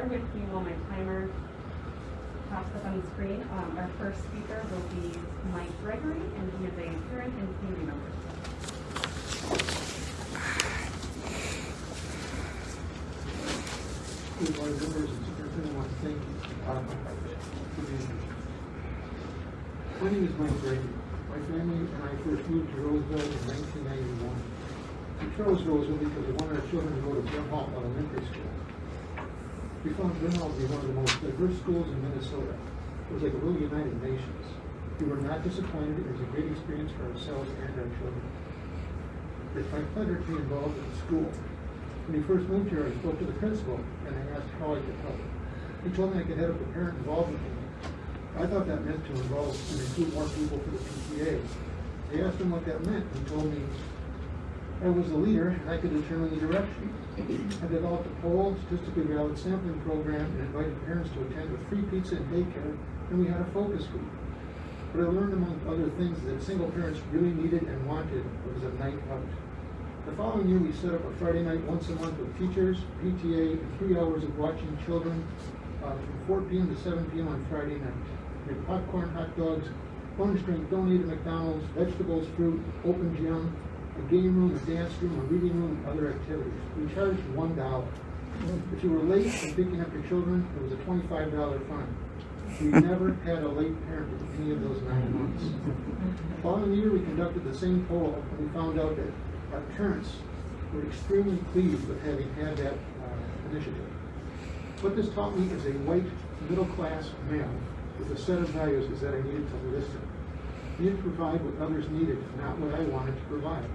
bear with me while my timer pops up on the screen. Our first speaker will be Mike Gregory, and he is a parent and community member. Good morning, members and superintendent. I want to thank you for being here. My name is Mike Gregory. My family and I first moved to Roseville in 1991. We chose Roseville because we wanted our children to go to Brimhall Elementary School. We found Brimhall to be one of the most diverse schools in Minnesota. It was like a real United Nations. We were not disappointed. It was a great experience for ourselves and our children. It's my pleasure to be involved in the school. When we first moved here, I spoke to the principal and I asked how I could help. He told me I could head up the parent involvement meeting. I thought that meant to involve and include more people for the PTA. I asked him what that meant, and he told me I was the leader and I could determine the direction. I developed a poll, statistically valid sampling program, and invited parents to attend with free pizza and daycare, and we had a focus group. But I learned, among other things, that single parents really needed and wanted was a night out. The following year, we set up a Friday night once a month with teachers, PTA, and 3 hours of watching children from 4 p.m. to 7 p.m. on Friday night. We had popcorn, hot dogs, lunch drink donated at McDonald's, vegetables, fruit, open gym, a game room, a dance room, a reading room, and other activities. We charged $1. If you were late in picking up your children, it was a $25 fine. We never had a late parent in any of those 9 months. The following year, we conducted the same poll, and we found out that our parents were extremely pleased with having had that initiative. What this taught me as a white, middle-class male with a set of values is that I needed to listen. I needed to provide what others needed, not what I wanted to provide.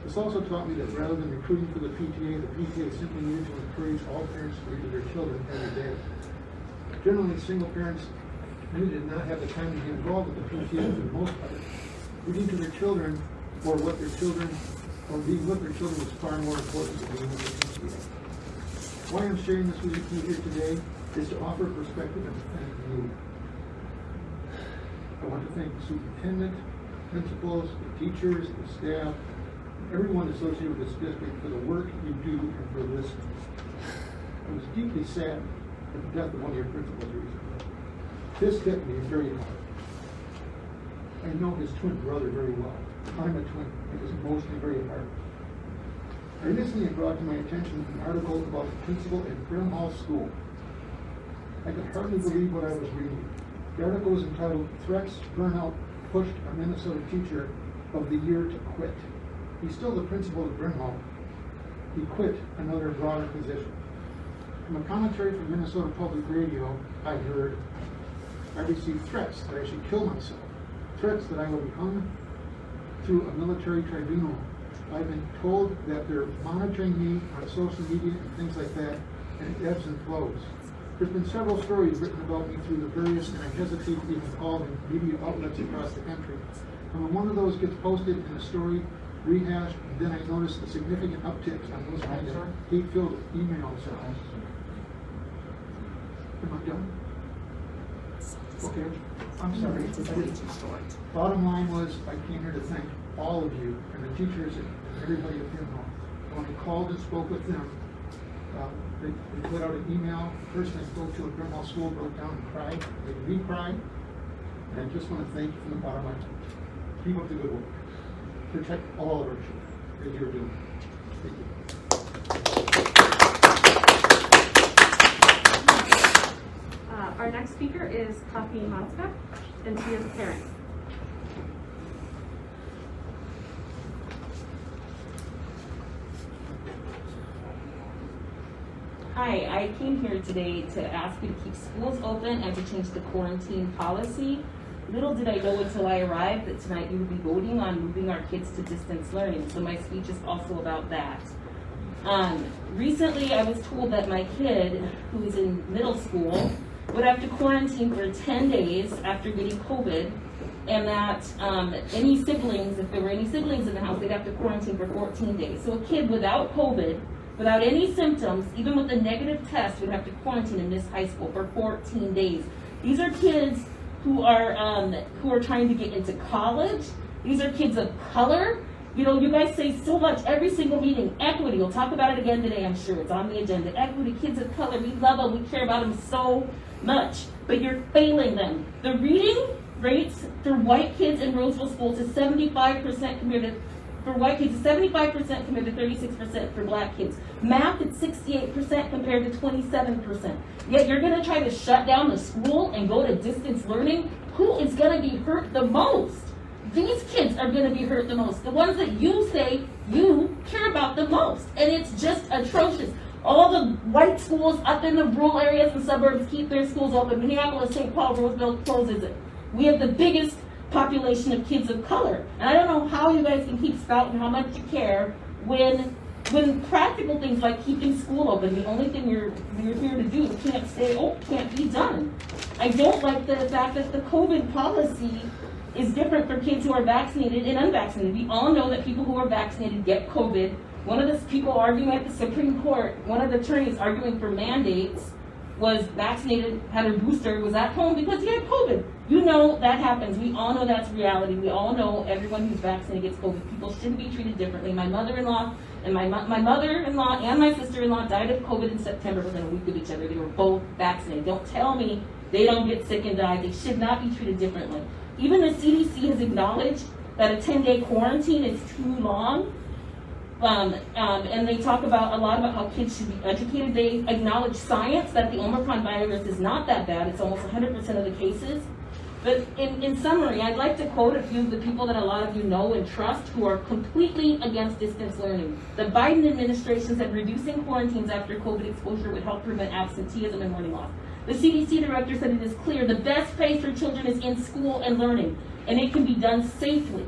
This also taught me that rather than recruiting for the PTA simply needed to encourage all parents to read to their children every day. Generally, single parents really did not have the time to be involved with the PTA for the most part. Reading to their children or what their children or being with their children was far more important than being with the PTA. Why I'm sharing this with you here today is to offer perspective and to thank you. I want to thank the superintendent, principals, the teachers, the staff, everyone associated with this district for the work you do and for listening. I was deeply sad at the death of one of your principals recently. This hit me very hard. I know his twin brother very well. I'm a twin. It was emotionally very hard. I recently brought to my attention an article about the principal at Brimhall School. I could hardly believe what I was reading. The article was entitled, "Threats, Burnout Pushed a Minnesota Teacher of the Year to Quit." He's still the principal at Brimhall. He quit another broader position. From a commentary from Minnesota Public Radio, I heard, I received threats that I should kill myself, threats that I would be hung through a military tribunal. I've been told that they're monitoring me on social media and things like that, and it ebbs and flows. There's been several stories written about me through the various, and I hesitate to even call them, media outlets across the country. And when one of those gets posted in a story, rehashed, and then I notice a significant uptick on those kinds of hate-filled emails. Am I done? Okay, I'm sorry. Bottom line was, I came here to thank all of you and the teachers and everybody at Brimhall. When I called and spoke with them, they put out an email. The person I spoke to at Brimhall School broke down and cried. They made me cry. And I just want to thank you from the bottom of my heart. Keep up the good work. Protect all of our children as you're doing. Thank you. Our next speaker is Kathleen Monska, and she is a parent. Hi, I came here today to ask you to keep schools open and to change the quarantine policy. Little did I know until I arrived that tonight you would be voting on moving our kids to distance learning, so my speech is also about that. Recently I was told that my kid, who is in middle school, would have to quarantine for 10 days after getting COVID, and that any siblings, if there were any siblings in the house, they'd have to quarantine for 14 days. So a kid without COVID, without any symptoms, even with a negative test, would have to quarantine in this high school for 14 days. These are kids who are trying to get into college. These are kids of color. You know, you guys say so much every single meeting. Equity, we'll talk about it again today, I'm sure. It's on the agenda. Equity, kids of color, we love them, we care about them so much. But you're failing them. The reading rates for white kids in Roseville schools is 75% compared to, for white kids, 75% compared to 36% for black kids. Math is 68% compared to 27%. Yet you're going to try to shut down the school and go to distance learning. Who is going to be hurt the most? These kids are going to be hurt the most. The ones that you say you care about the most. And it's just atrocious. All the white schools up in the rural areas and suburbs keep their schools open. Minneapolis, St. Paul, Roseville closes it. We have the biggest population of kids of color. And I don't know how you guys can keep spouting how much you care when practical things like keeping school open, the only thing you're here to do can't be done. I don't like the fact that the COVID policy is different for kids who are vaccinated and unvaccinated. We all know that people who are vaccinated get COVID. One of the people arguing at the Supreme Court, one of the attorneys arguing for mandates, was vaccinated, had her booster, was at home because he had COVID. You know that happens. We all know that's reality. We all know everyone who's vaccinated gets COVID. People shouldn't be treated differently. My mother-in-law and my mother-in-law and my sister-in-law died of COVID in September within a week of each other. They were both vaccinated. Don't tell me they don't get sick and die. They should not be treated differently. Even the CDC has acknowledged that a 10-day quarantine is too long. And they talk a lot about how kids should be educated. They acknowledge science that the Omicron virus is not that bad. It's almost 100% of the cases. But in summary, I'd like to quote a few of the people that a lot of you know and trust who are completely against distance learning. The Biden administration said reducing quarantines after COVID exposure would help prevent absenteeism and learning loss. The CDC director said it is clear the best place for children is in school and learning, and it can be done safely.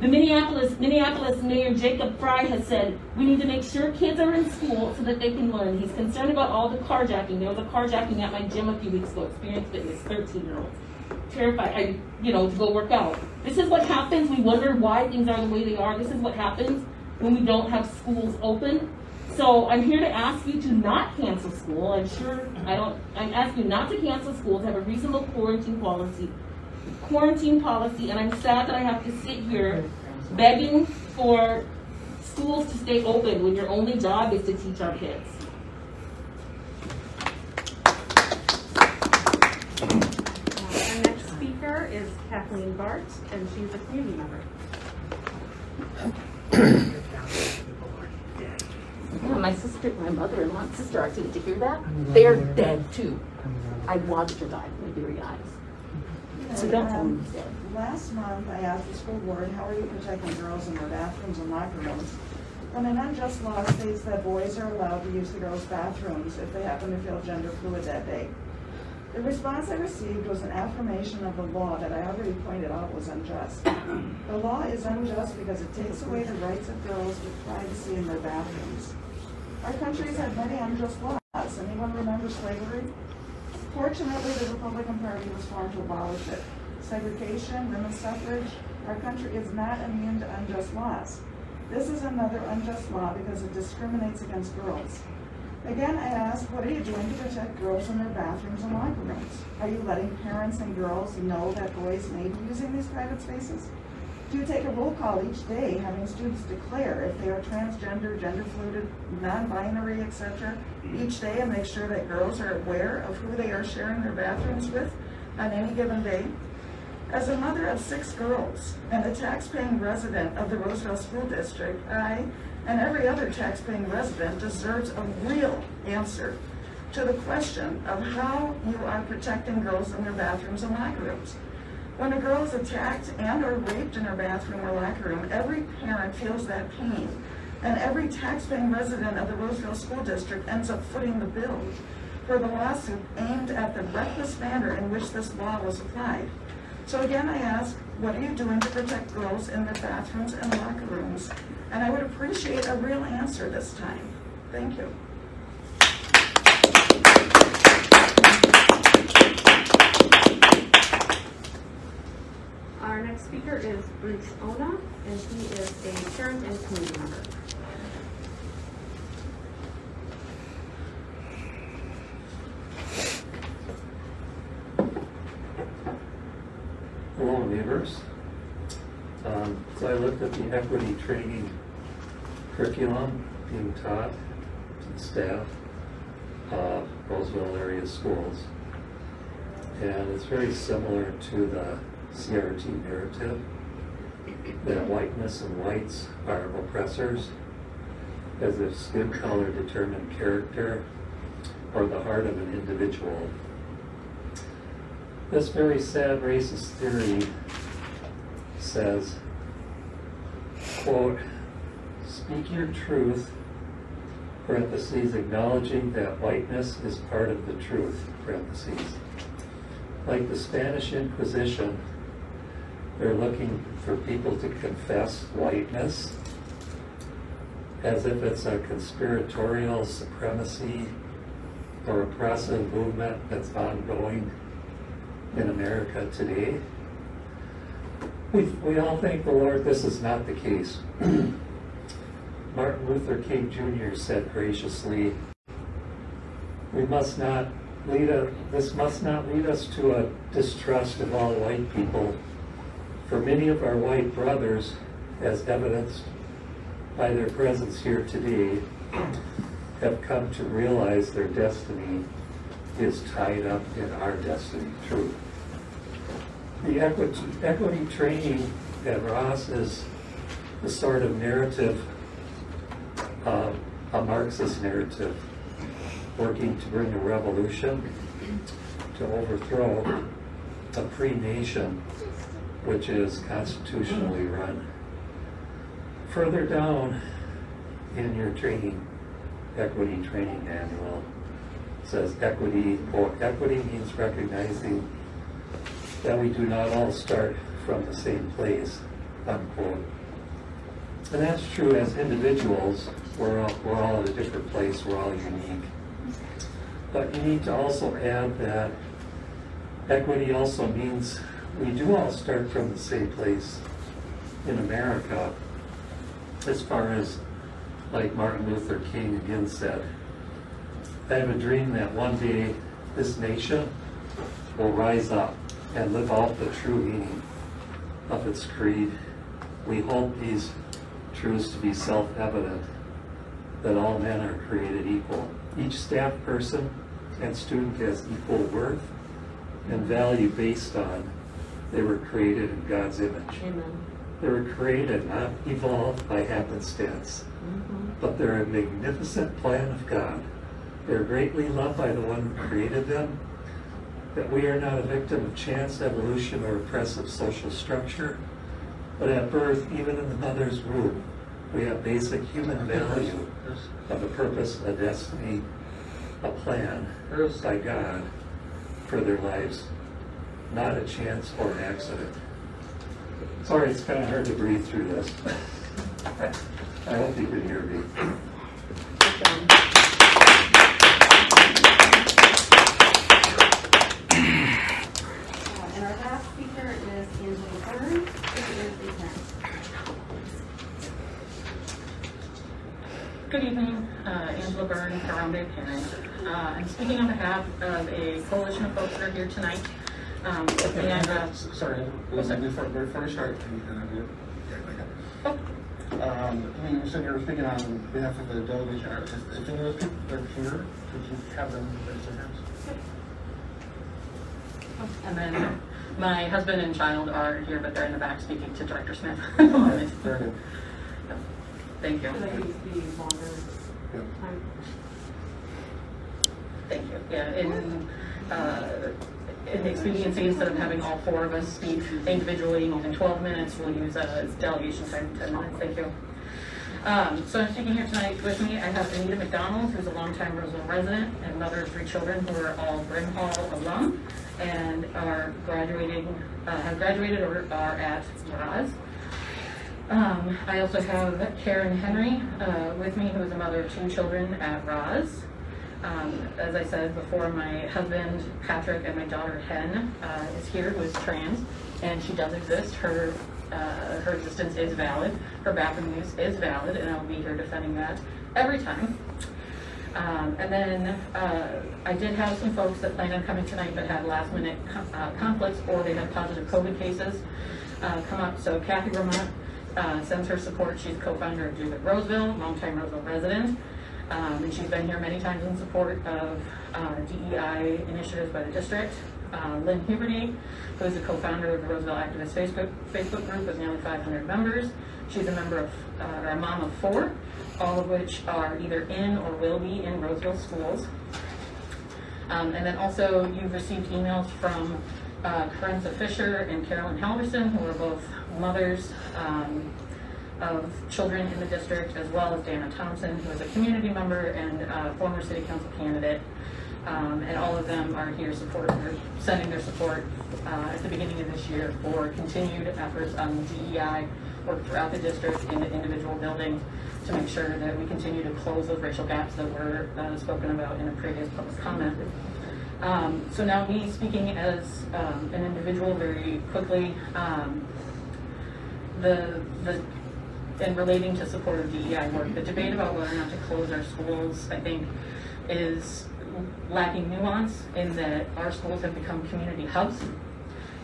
The Minneapolis Mayor Jacob Fry has said, we need to make sure kids are in school so that they can learn. He's concerned about all the carjacking. There was a carjacking at my gym a few weeks ago, Experience Fitness, 13-year-olds. Terrified, to go work out. This is what happens. We wonder why things are the way they are. This is what happens when we don't have schools open. So I'm here to ask you to not cancel school. I'm asking you not to cancel school, to have a reasonable quarantine policy, and I'm sad that I have to sit here begging for schools to stay open when your only job is to teach our kids. Our next speaker is Kathleen Bart, and she's a community member. Yeah, my mother-in-law and sister actually, did you hear that? They're dead tue. I watched her die in my very eyes. So don't tell me he's dead. Last month, I asked the school board, how are you protecting girls in their bathrooms and locker rooms when an unjust law states that boys are allowed to use the girls' bathrooms if they happen to feel gender fluid that day? The response I received was an affirmation of the law that I already pointed out was unjust. The law is unjust because it takes away the rights of girls with privacy in their bathrooms. Our country has had many unjust laws. Anyone remember slavery? Fortunately, the Republican Party was formed to abolish it. Segregation, women's suffrage, our country is not immune to unjust laws. This is another unjust law because it discriminates against girls. Again, I ask, what are you doing to protect girls in their bathrooms and locker rooms? Are you letting parents and girls know that boys may be using these private spaces? Do you take a roll call each day, having students declare if they are transgender, gender fluid, non-binary, etc., each day, and make sure that girls are aware of who they are sharing their bathrooms with on any given day? As a mother of 6 girls and a tax-paying resident of the Roseville School District, I and every other tax-paying resident deserves a real answer to the question of how you are protecting girls in their bathrooms and locker rooms. When a girl is attacked and or raped in her bathroom or locker room, every parent feels that pain, and every tax-paying resident of the Roseville School District ends up footing the bill for the lawsuit aimed at the reckless manner in which this law was applied. So again, I ask, what are you doing to protect girls in their bathrooms and locker rooms? And I would appreciate a real answer this time. Thank you. Our next speaker is Bruce Ona, and he is a parent and community member. Hello, neighbors. So I looked at the equity training curriculum being taught to the staff of Roseville area schools. And it's very similar to the CRT narrative that whiteness and whites are oppressors, as if skin color determined character or the heart of an individual. This very sad racist theory says, quote, speak your truth, parentheses, acknowledging that whiteness is part of the truth, parentheses. Like the Spanish Inquisition, they're looking for people to confess whiteness as if it's a conspiratorial supremacy or oppressive movement that's ongoing in America today. We all thank the Lord this is not the case. Martin Luther King Jr. said graciously, this must not lead us to a distrust of all white people, for many of our white brothers, as evidenced by their presence here today, have come to realize their destiny is tied up in our destiny too. The equity training at Ross is the sort of narrative, a Marxist narrative, working to bring a revolution to overthrow a free nation which is constitutionally run. Further down in your equity training manual, it says equity means recognizing that we do not all start from the same place, unquote. And that's true as individuals. We're all at a different place, we're all unique. But you need to also add that equity also means we do all start from the same place in America, as far as, like Martin Luther King again said, I have a dream that one day this nation will rise up and live out the true meaning of its creed. We hold these truths to be self-evident, that all men are created equal. Each staff person and student has equal worth and value based on they were created in God's image. Amen. They were created, not evolved by happenstance, but they're a magnificent plan of God. They're greatly loved by the one who created them, that we are not a victim of chance, evolution, or oppressive social structure, but at birth, even in the mother's womb, we have basic human value of a purpose, a destiny, a plan by God for their lives, not a chance or an accident. Sorry, it's kind of hard to breathe through this. I hope you can hear me. And our last speaker is Angela Burns. This is a parent. Good evening, Angela Byrne, Harambe parent. I'm speaking on behalf of a coalition of folks that are here tonight. Sorry, before you start, you said you were speaking on behalf of the delegation. If any of those people are here, could you have them raise their hands? And then my husband and child are here, but they're in the back speaking to Director Smith at the moment. Very good. Thank you. So that needs to be longer time. Thank you. Yeah, in the expediency, instead of having all four of us speak individually in 12 minutes, we'll use a delegation time, 10 minutes. Thank you. So I'm speaking here tonight with me. I have Anita McDonald, who's a longtime Roseville resident and mother of 3 children who are all Brim Hall alum and are graduating, have graduated or are at Roz. I also have Karen Henry with me, who is a mother of 2 children at Roz. As I said before, my husband, Patrick, and my daughter, Hen, is here, who is trans, and she does exist. Her existence is valid. Her bathroom use is valid, and I'll be here defending that every time. And then I did have some folks that planned on coming tonight but had last-minute conflicts, or they had positive COVID cases come up. So Kathy Vermont sends her support. She's co-founder of Roseville, longtime Roseville resident. And she's been here many times in support of DEI initiatives by the district. Lynn Huberty, who is a co-founder of the Roseville Activist Facebook group with nearly 500 members. She's a member of, or a mom of 4, all of which are either in or will be in Roseville schools. And then also you've received emails from Carenza Fisher and Carolyn Halverson, who are both mothers of children in the district, as well as Dana Thompson, who is a community member and former city council candidate. And all of them are here sending their support at the beginning of this year for continued efforts on DEI work throughout the district in the individual buildings to make sure that we continue to close those racial gaps that were spoken about in a previous public comment. So now me speaking as an individual very quickly, and relating to support of DEI work, the debate about whether or not to close our schools, I think, is lacking nuance in that our schools have become community hubs.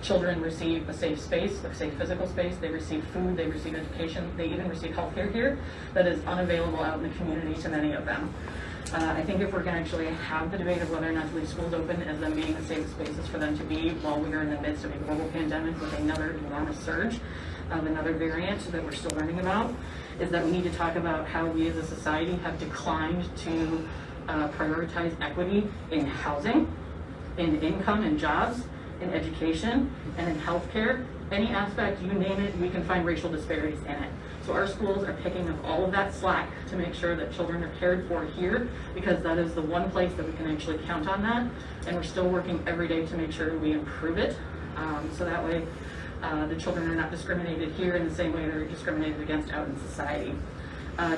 Children receive a safe space, a safe physical space. They receive food, they receive education, they even receive healthcare here that is unavailable out in the community to many of them. I think if we're going to actually have the debate of whether or not to leave schools open as them being the safe spaces for them to be while we are in the midst of a global pandemic with another enormous surge of another variant that we're still learning about, is that we need to talk about how we as a society have declined to prioritize equity in housing, in income and jobs, in education, and in healthcare. Any aspect, you name it, we can find racial disparities in it. So our schools are picking up all of that slack to make sure that children are cared for here, because that is the one place that we can actually count on that. And we're still working every day to make sure we improve it. So that way the children are not discriminated here in the same way they're discriminated against out in society.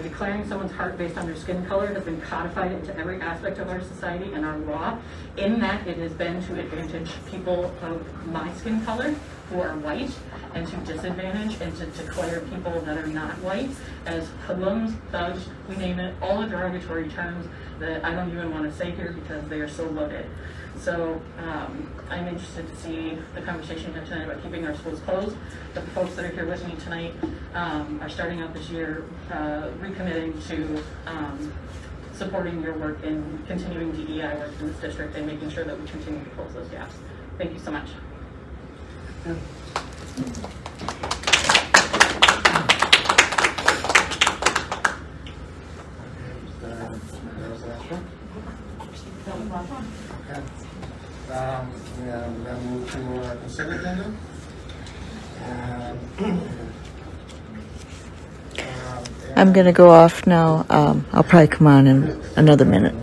Declaring someone's heart based on their skin color has been codified into every aspect of our society and our law, in that it has been to advantage people of my skin color who are white, and to disadvantage and to declare people that are not white as hoodlums, thugs, we name it, all the derogatory terms that I don't even want to say here because they are so loaded. So I'm interested to see the conversation here tonight about keeping our schools closed. The folks that are here with me tonight are starting out this year recommitting to supporting your work in continuing DEI work in this district and making sure that we continue to close those gaps. Thank you so much. Yeah. We're going to move to our consent agenda. I'm going to go off now. I'll probably come on in another minute.